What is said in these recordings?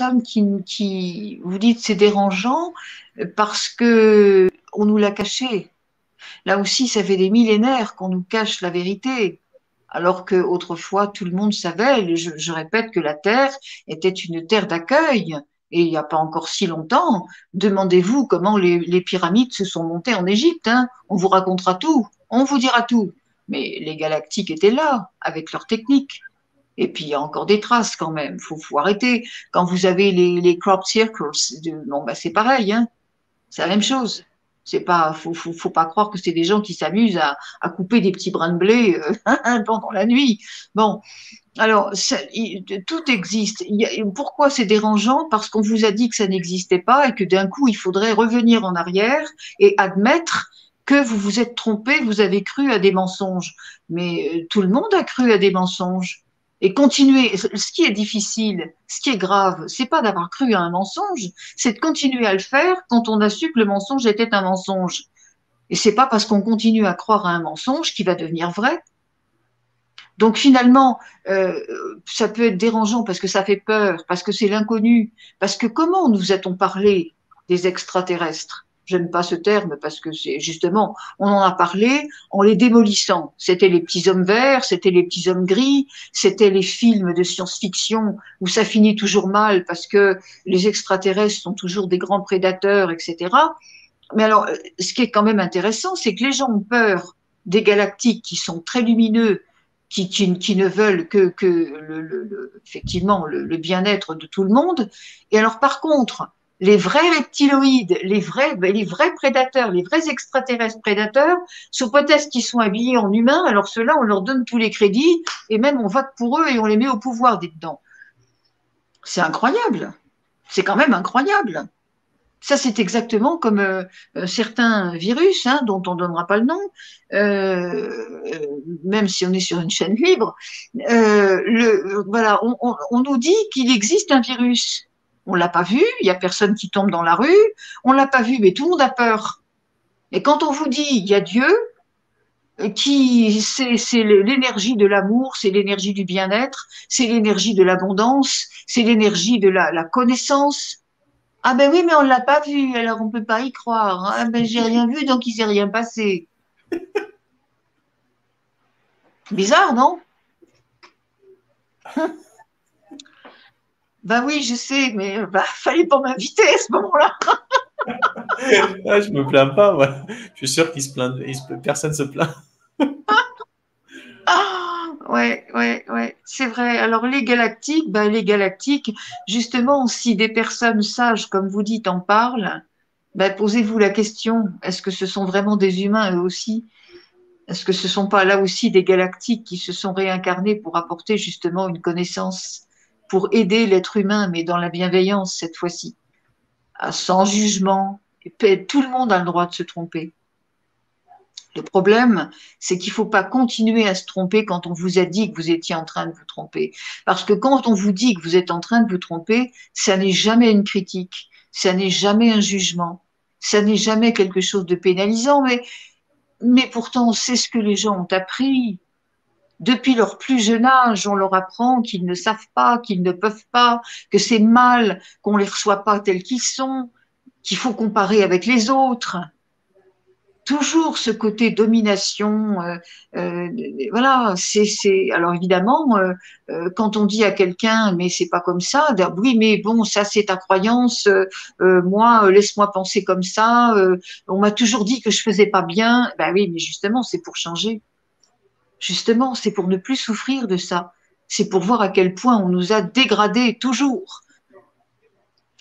personnes qui vous dites c'est dérangeant parce que on nous l'a caché. Là aussi, ça fait des millénaires qu'on nous cache la vérité, alors que autrefois tout le monde savait. Je répète que la Terre était une terre d'accueil. Et il n'y a pas encore si longtemps, demandez-vous comment les pyramides se sont montées en Égypte. Hein. On vous racontera tout, on vous dira tout. Mais les galactiques étaient là, avec leurs techniques. Et puis, il y a encore des traces quand même. Faut arrêter. Quand vous avez les crop circles, bon, bah, c'est pareil, hein. C'est la même chose. C'est pas, faut pas croire que c'est des gens qui s'amusent à couper des petits brins de blé pendant la nuit. Bon, alors, tout existe. Pourquoi c'est dérangeant? Parce qu'on vous a dit que ça n'existait pas et que d'un coup, il faudrait revenir en arrière et admettre que vous vous êtes trompé, vous avez cru à des mensonges. Mais tout le monde a cru à des mensonges. Et continuer. Ce qui est difficile, ce qui est grave, c'est pas d'avoir cru à un mensonge, c'est de continuer à le faire quand on a su que le mensonge était un mensonge. Et c'est pas parce qu'on continue à croire à un mensonge qu'il va devenir vrai. Donc finalement, ça peut être dérangeant parce que ça fait peur, parce que c'est l'inconnu, parce que comment nous a-t-on parlé des extraterrestres? J'aime pas ce terme parce que c'est justement, on en a parlé en les démolissant. C'était les petits hommes verts, c'était les petits hommes gris, c'était les films de science-fiction où ça finit toujours mal parce que les extraterrestres sont toujours des grands prédateurs, etc. Mais alors, ce qui est quand même intéressant, c'est que les gens ont peur des galactiques qui sont très lumineux, qui ne veulent que effectivement le bien-être de tout le monde. Et alors, par contre, les vrais reptiloïdes, les vrais prédateurs, les vrais extraterrestres prédateurs, sous prétexte qu'ils sont habillés en humains, alors ceux-là, on leur donne tous les crédits et même on vote pour eux et on les met au pouvoir dedans. C'est incroyable. C'est quand même incroyable. Ça, c'est exactement comme certains virus, hein, dont on ne donnera pas le nom, même si on est sur une chaîne libre. Voilà, on nous dit qu'il existe un virus. On l'a pas vu, il y a personne qui tombe dans la rue. On l'a pas vu, mais tout le monde a peur. Et quand on vous dit il y a Dieu, qui c'est l'énergie de l'amour, c'est l'énergie du bien-être, c'est l'énergie de l'abondance, c'est l'énergie de la connaissance. Ah ben oui, mais on l'a pas vu, alors on peut pas y croire. Ah ben j'ai rien vu, donc il s'est rien passé. Bizarre, non? Ben oui, je sais, mais bah, fallait pas m'inviter à ce moment-là. Ah, je me plains pas, moi. Je suis sûr personne se plaint. Ah, ouais, c'est vrai. Alors les galactiques, justement, si des personnes sages, comme vous dites, en parlent, ben, posez-vous la question, est-ce que ce sont vraiment des humains eux aussi? Est-ce que ce ne sont pas là aussi des galactiques qui se sont réincarnés pour apporter justement une connaissance, pour aider l'être humain, mais dans la bienveillance cette fois-ci, sans jugement. Et tout le monde a le droit de se tromper. Le problème, c'est qu'il ne faut pas continuer à se tromper quand on vous a dit que vous étiez en train de vous tromper. Parce que quand on vous dit que vous êtes en train de vous tromper, ça n'est jamais une critique, ça n'est jamais un jugement, ça n'est jamais quelque chose de pénalisant, mais pourtant, c'est ce que les gens ont appris. Depuis leur plus jeune âge, on leur apprend qu'ils ne savent pas, qu'ils ne peuvent pas, que c'est mal, qu'on ne les reçoit pas tels qu'ils sont, qu'il faut comparer avec les autres. Toujours ce côté domination, voilà. Alors évidemment, quand on dit à quelqu'un, mais c'est pas comme ça, oui, mais bon, ça c'est ta croyance. Moi, laisse-moi penser comme ça. On m'a toujours dit que je faisais pas bien. Ben oui, mais justement, c'est pour changer. Justement, c'est pour ne plus souffrir de ça. C'est pour voir à quel point on nous a dégradés toujours,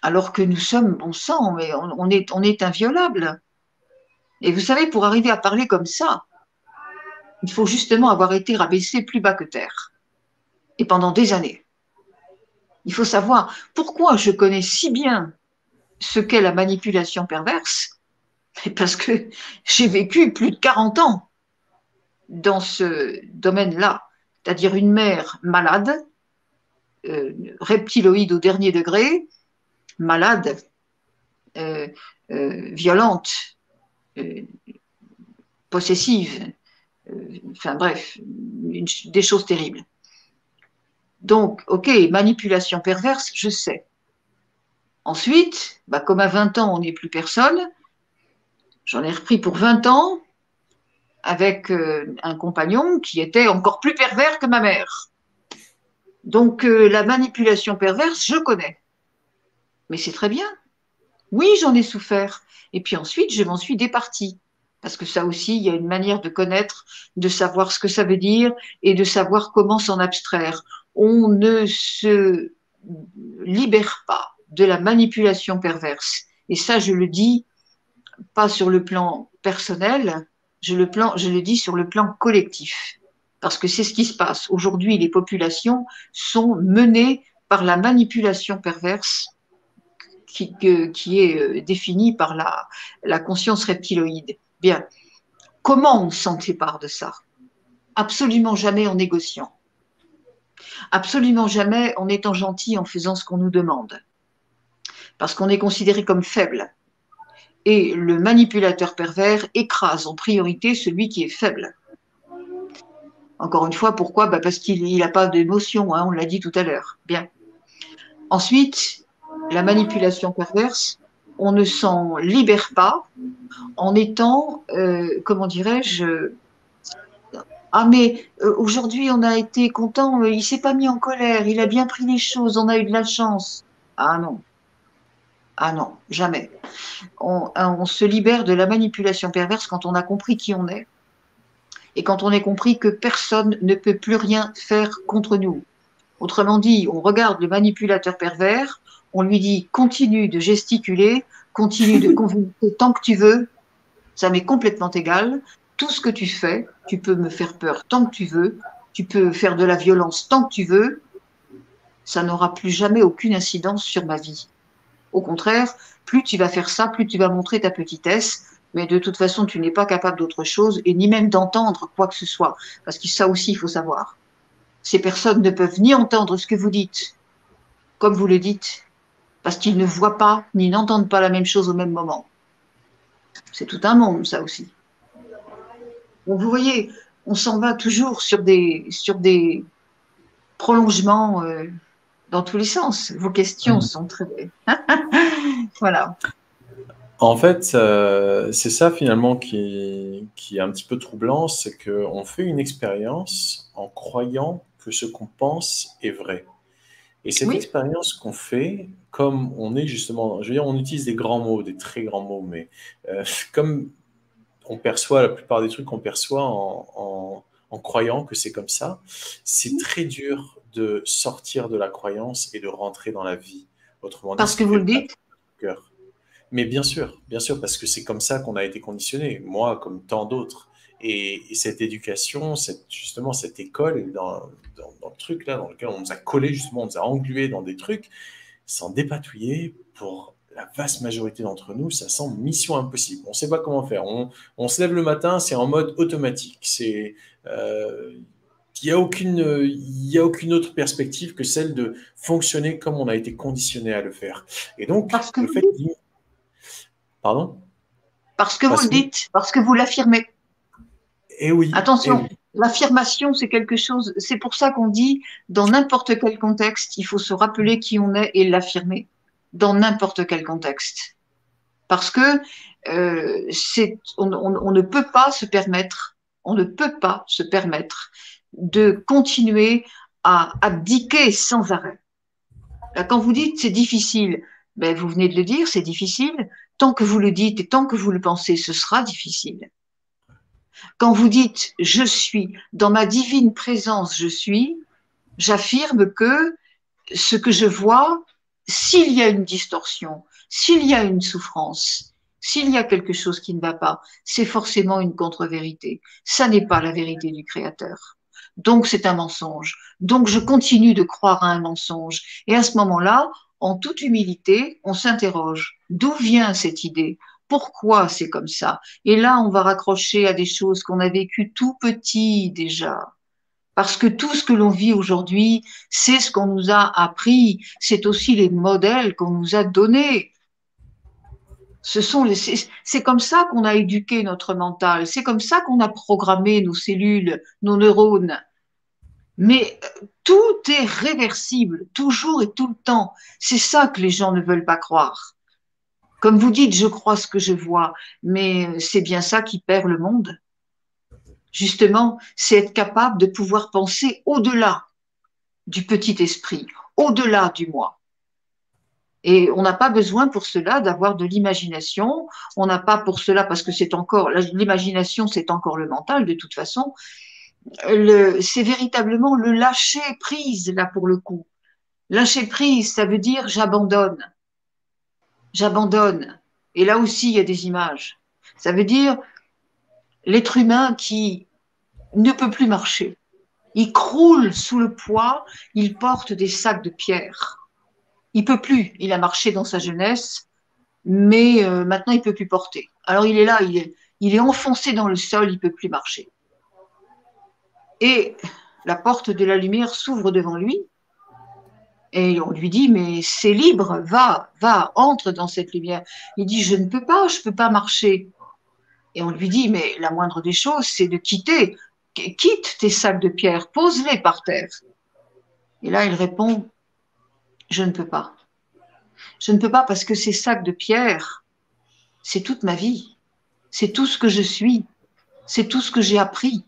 alors que nous sommes bon sang, mais on est inviolable. Et vous savez, pour arriver à parler comme ça, il faut justement avoir été rabaissé plus bas que terre. Et pendant des années. Il faut savoir pourquoi je connais si bien ce qu'est la manipulation perverse, parce que j'ai vécu plus de 40 ans dans ce domaine-là, c'est-à-dire une mère malade, reptiloïde au dernier degré, malade, violente, euh, possessive, enfin bref, des choses terribles. Donc, ok, manipulation perverse, je sais. Ensuite, bah, comme à 20 ans, on n'est plus personne, j'en ai repris pour 20 ans avec un compagnon qui était encore plus pervers que ma mère. Donc, la manipulation perverse, je connais. Mais c'est très bien. Oui, j'en ai souffert. Et puis ensuite, je m'en suis départie. Parce que ça aussi, il y a une manière de connaître, de savoir ce que ça veut dire et de savoir comment s'en abstraire. On ne se libère pas de la manipulation perverse. Et ça, je le dis pas sur le plan personnel, je le dis sur le plan collectif. Parce que c'est ce qui se passe. Aujourd'hui, les populations sont menées par la manipulation perverse qui est définie par la conscience reptiloïde. Bien, comment on s'en sépare de ça? Absolument jamais en négociant. Absolument jamais en étant gentil, en faisant ce qu'on nous demande. Parce qu'on est considéré comme faible. Et le manipulateur pervers écrase en priorité celui qui est faible. Encore une fois, pourquoi? Bah parce qu'il n'a pas d'émotion, hein, on l'a dit tout à l'heure. Bien. Ensuite, la manipulation perverse, on ne s'en libère pas en étant, comment dirais-je, ah mais aujourd'hui on a été content, il s'est pas mis en colère, il a bien pris les choses, on a eu de la chance. Ah non, jamais. On se libère de la manipulation perverse quand on a compris qui on est et quand on a compris que personne ne peut plus rien faire contre nous. Autrement dit, on regarde le manipulateur pervers, on lui dit continue de gesticuler, continue de convaincre tant que tu veux, ça m'est complètement égal. Tout ce que tu fais, tu peux me faire peur tant que tu veux, tu peux faire de la violence tant que tu veux, ça n'aura plus jamais aucune incidence sur ma vie. Au contraire, plus tu vas faire ça, plus tu vas montrer ta petitesse, mais de toute façon, tu n'es pas capable d'autre chose, et ni même d'entendre quoi que ce soit. Parce que ça aussi, il faut savoir. Ces personnes ne peuvent ni entendre ce que vous dites, comme vous le dites, parce qu'ils ne voient pas, ni n'entendent pas la même chose au même moment. C'est tout un monde, ça aussi. Donc, vous voyez, on s'en va toujours sur des prolongements dans tous les sens. Vos questions sont très... voilà. En fait, c'est ça finalement qui est un petit peu troublant, c'est qu'on fait une expérience en croyant que ce qu'on pense est vrai. Et cette Oui, expérience qu'on fait, comme on est justement, je veux dire, on utilise des grands mots, des très grands mots, mais comme on perçoit la plupart des trucs qu'on perçoit en croyant que c'est comme ça, c'est très dur de sortir de la croyance et de rentrer dans la vie. Autrement dit, parce ce que qui vous fait le battre dites. le cœur. Mais bien sûr, parce que c'est comme ça qu'on a été conditionné, moi comme tant d'autres. Et cette éducation, justement cette école, dans le truc là, dans lequel on nous a collé justement, on nous a englués dans des trucs, s'en dépatouiller pour la vaste majorité d'entre nous, ça semble mission impossible. On ne sait pas comment faire. On se lève le matin, c'est en mode automatique. Il n'y a aucune autre perspective que celle de fonctionner comme on a été conditionné à le faire. Et donc, Parce que le vous le fait dites. d'im- Pardon? Parce que vous Parce le que, dites. Parce que vous l'affirmez. eh oui, Attention, l'affirmation, c'est quelque chose. C'est pour ça qu'on dit, dans n'importe quel contexte, il faut se rappeler qui on est et l'affirmer. Dans n'importe quel contexte. Parce que on ne peut pas se permettre, on ne peut pas se permettre de continuer à abdiquer sans arrêt. Là, quand vous dites c'est difficile, ben, vous venez de le dire, c'est difficile. Tant que vous le dites et tant que vous le pensez, ce sera difficile. Quand vous dites je suis, dans ma divine présence, je suis, j'affirme que ce que je vois, s'il y a une distorsion, s'il y a une souffrance, s'il y a quelque chose qui ne va pas, c'est forcément une contre-vérité. Ça n'est pas la vérité du Créateur. Donc c'est un mensonge. Donc je continue de croire à un mensonge. Et à ce moment-là, en toute humilité, on s'interroge. D'où vient cette idée? Pourquoi c'est comme ça? Et là, on va raccrocher à des choses qu'on a vécues tout petit déjà. Parce que tout ce que l'on vit aujourd'hui, c'est ce qu'on nous a appris, c'est aussi les modèles qu'on nous a donnés. C'est comme ça qu'on a éduqué notre mental, c'est comme ça qu'on a programmé nos cellules, nos neurones. Mais tout est réversible, toujours et tout le temps. C'est ça que les gens ne veulent pas croire. Comme vous dites, je crois ce que je vois, mais c'est bien ça qui perd le monde. Justement, c'est être capable de pouvoir penser au-delà du petit esprit, au-delà du moi. Et on n'a pas besoin pour cela d'avoir de l'imagination, on n'a pas pour cela, parce que c'est encore, l'imagination c'est encore le mental de toute façon, c'est véritablement le lâcher prise là pour le coup. Lâcher prise, ça veut dire j'abandonne, j'abandonne. Et là aussi, il y a des images. Ça veut dire l'être humain qui ne peut plus marcher. Il croule sous le poids, il porte des sacs de pierre. Il peut plus. Il a marché dans sa jeunesse, mais maintenant il peut plus porter. Alors il est là, il est enfoncé dans le sol, il peut plus marcher. Et la porte de la lumière s'ouvre devant lui, et on lui dit, mais c'est libre, va, entre dans cette lumière. Il dit, je ne peux pas, je peux pas marcher. Et on lui dit, mais la moindre des choses, c'est de quitter. Quitte tes sacs de pierre, pose-les par terre. Et là, il répond, je ne peux pas. Je ne peux pas parce que ces sacs de pierre, c'est toute ma vie. C'est tout ce que je suis. C'est tout ce que j'ai appris.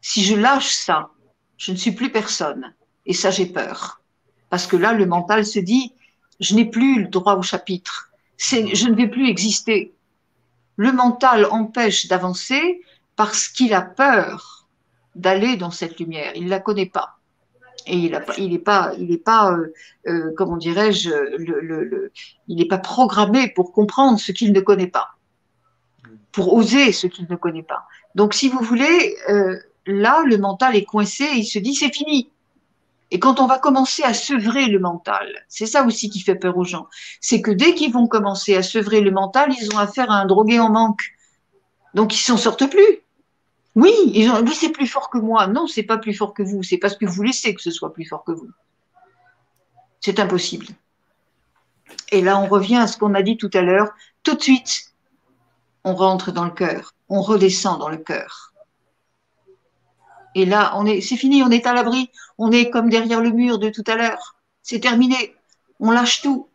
Si je lâche ça, je ne suis plus personne. Et ça, j'ai peur. Parce que là, le mental se dit, je n'ai plus le droit au chapitre. Je ne vais plus exister. Le mental empêche d'avancer parce qu'il a peur d'aller dans cette lumière. Il ne la connaît pas. Et il est pas comment dirais-je, il n'est pas programmé pour comprendre ce qu'il ne connaît pas, pour oser ce qu'il ne connaît pas. Donc, si vous voulez, là, le mental est coincé et il se dit, c'est fini. Et quand on va commencer à sevrer le mental, c'est ça aussi qui fait peur aux gens, c'est que dès qu'ils vont commencer à sevrer le mental, ils ont affaire à un drogué en manque. Donc, ils s'en sortent plus. Oui, oui, c'est plus fort que moi. Non, c'est pas plus fort que vous. C'est parce que vous laissez que ce soit plus fort que vous. C'est impossible. Et là, on revient à ce qu'on a dit tout à l'heure. Tout de suite, on rentre dans le cœur. On redescend dans le cœur. Et là, c'est fini, on est à l'abri. On est comme derrière le mur de tout à l'heure. C'est terminé. On lâche tout.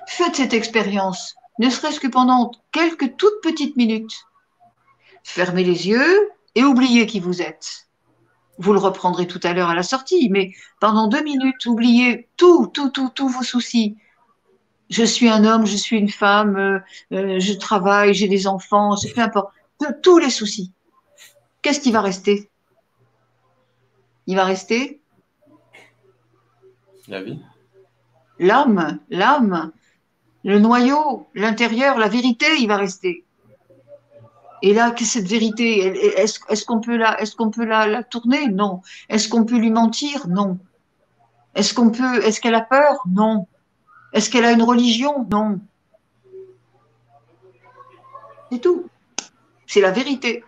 Faites cette expérience, ne serait-ce que pendant quelques toutes petites minutes. Fermez les yeux et oubliez qui vous êtes. Vous le reprendrez tout à l'heure à la sortie, mais pendant 2 minutes, oubliez tous vos soucis. Je suis un homme, je suis une femme, je travaille, j'ai des enfants, peu importe. Tous les soucis. Qu'est-ce qui va rester? Il va rester La vie. l'âme, le noyau, l'intérieur, la vérité, il va rester. Et là, cette vérité, est-ce qu'on peut la tourner? Non. Est-ce qu'on peut lui mentir? Non. Est-ce qu'elle a peur? Non. Est-ce qu'elle a une religion? Non. C'est tout. C'est la vérité.